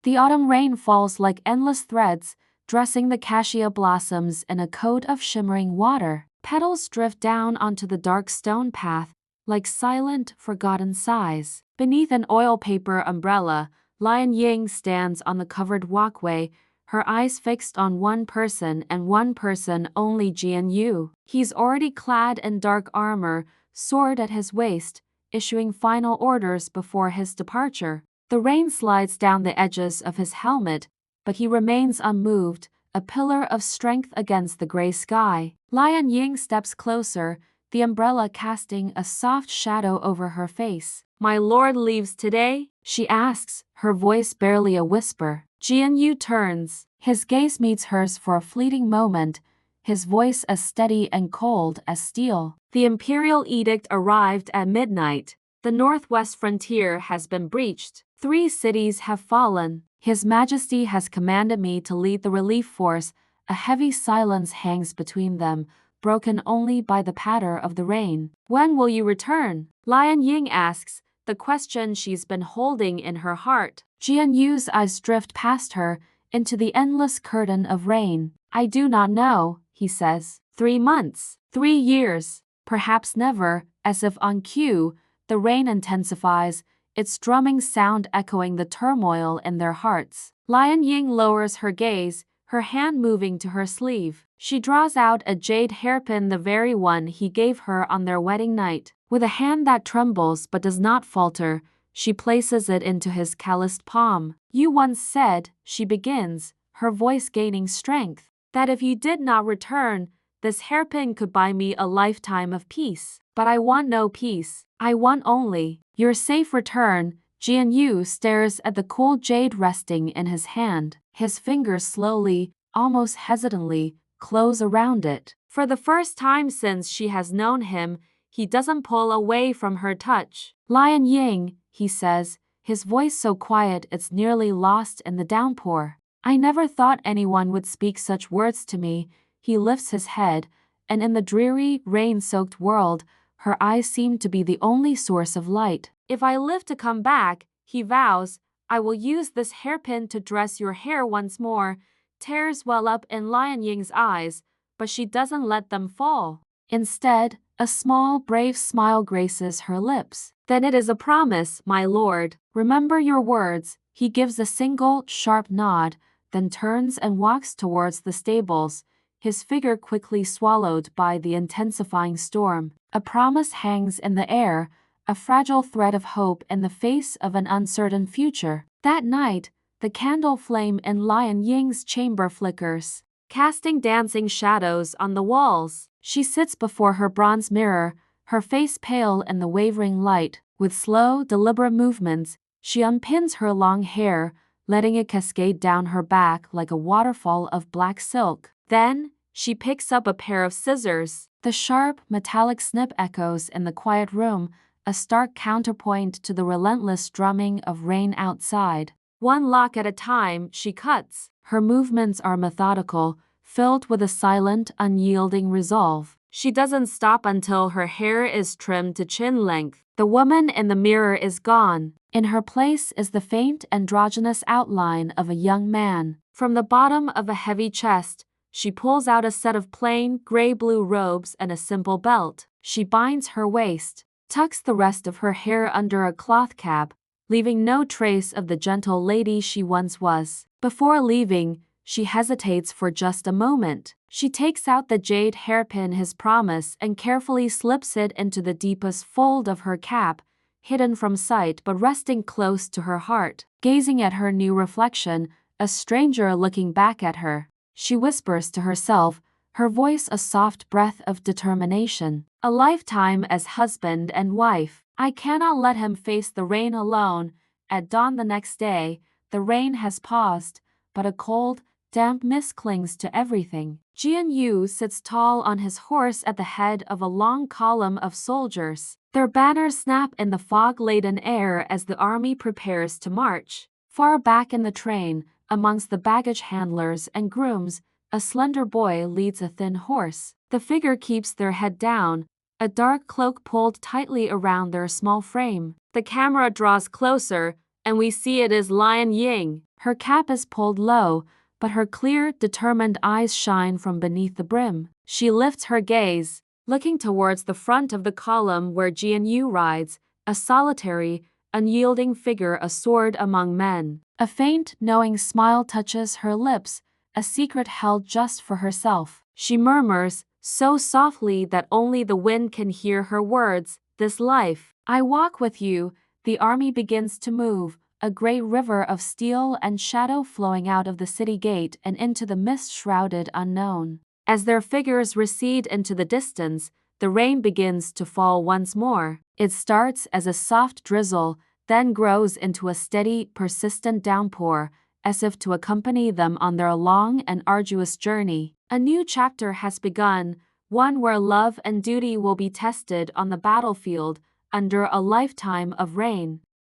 The autumn rain falls like endless threads, dressing the cassia blossoms in a coat of shimmering water. Petals drift down onto the dark stone path, like silent, forgotten sighs. Beneath an oil paper umbrella, Lian Ying stands on the covered walkway, her eyes fixed on one person and one person only, Jian Yu. He's already clad in dark armor, sword at his waist, issuing final orders before his departure. The rain slides down the edges of his helmet, but he remains unmoved, a pillar of strength against the gray sky. Lian Ying steps closer, the umbrella casting a soft shadow over her face. "My lord leaves today?" she asks, her voice barely a whisper. Jian Yu turns. His gaze meets hers for a fleeting moment, his voice as steady and cold as steel. "The imperial edict arrived at midnight. The northwest frontier has been breached. 3 cities have fallen. His Majesty has commanded me to lead the relief force." A heavy silence hangs between them, broken only by the patter of the rain. "When will you return?" Lian Ying asks, the question she's been holding in her heart. Jian Yu's eyes drift past her, into the endless curtain of rain. "I do not know," he says. 3 months, 3 years, perhaps never." As if on cue, the rain intensifies, its drumming sound echoing the turmoil in their hearts. Lian Ying lowers her gaze, her hand moving to her sleeve. She draws out a jade hairpin, the very one he gave her on their wedding night. With a hand that trembles but does not falter, she places it into his calloused palm. "You once said," she begins, her voice gaining strength, "that if you did not return, this hairpin could buy me a lifetime of peace. But I want no peace. I want only your safe return." Jian Yu stares at the cool jade resting in his hand. His fingers slowly, almost hesitantly, close around it. For the first time since she has known him, he doesn't pull away from her touch. "Lian Ying," he says, his voice so quiet it's nearly lost in the downpour. "I never thought anyone would speak such words to me." He lifts his head, and in the dreary, rain-soaked world, her eyes seem to be the only source of light. "If I live to come back," he vows, "I will use this hairpin to dress your hair once more." Tears well up in Lian Ying's eyes, but she doesn't let them fall. Instead, a small, brave smile graces her lips. "Then it is a promise, my lord. Remember your words." He gives a single, sharp nod, then turns and walks towards the stables, his figure quickly swallowed by the intensifying storm. A promise hangs in the air, a fragile thread of hope in the face of an uncertain future. That night, the candle flame in Lian Ying's chamber flickers, casting dancing shadows on the walls. She sits before her bronze mirror, her face pale in the wavering light. With slow, deliberate movements, she unpins her long hair, letting it cascade down her back like a waterfall of black silk. Then, she picks up a pair of scissors. The sharp, metallic snip echoes in the quiet room, a stark counterpoint to the relentless drumming of rain outside. One lock at a time, she cuts. Her movements are methodical, filled with a silent, unyielding resolve. She doesn't stop until her hair is trimmed to chin length. The woman in the mirror is gone. In her place is the faint, androgynous outline of a young man. From the bottom of a heavy chest, she pulls out a set of plain, gray-blue robes and a simple belt. She binds her waist, tucks the rest of her hair under a cloth cap, leaving no trace of the gentle lady she once was. Before leaving, she hesitates for just a moment. She takes out the jade hairpin, his promise, and carefully slips it into the deepest fold of her cap, hidden from sight but resting close to her heart. Gazing at her new reflection, a stranger looking back at her, she whispers to herself, her voice a soft breath of determination. "A lifetime as husband and wife. I cannot let him face the rain alone." At dawn the next day, the rain has paused, but a cold, damp mist clings to everything. Jian Yu sits tall on his horse at the head of a long column of soldiers. Their banners snap in the fog-laden air as the army prepares to march. Far back in the train, amongst the baggage handlers and grooms, a slender boy leads a thin horse. The figure keeps their head down, a dark cloak pulled tightly around their small frame. The camera draws closer, and we see it is Lian Ying. Her cap is pulled low, but her clear, determined eyes shine from beneath the brim. She lifts her gaze, looking towards the front of the column where Jian Yu rides, a solitary, unyielding figure, a sword among men. A faint, knowing smile touches her lips, a secret held just for herself. She murmurs, so softly that only the wind can hear her words, "This life, I walk with you." The army begins to move, a great river of steel and shadow flowing out of the city gate and into the mist-shrouded unknown. As their figures recede into the distance, the rain begins to fall once more. It starts as a soft drizzle, then grows into a steady, persistent downpour, as if to accompany them on their long and arduous journey. A new chapter has begun, one where love and duty will be tested on the battlefield under a lifetime of rain.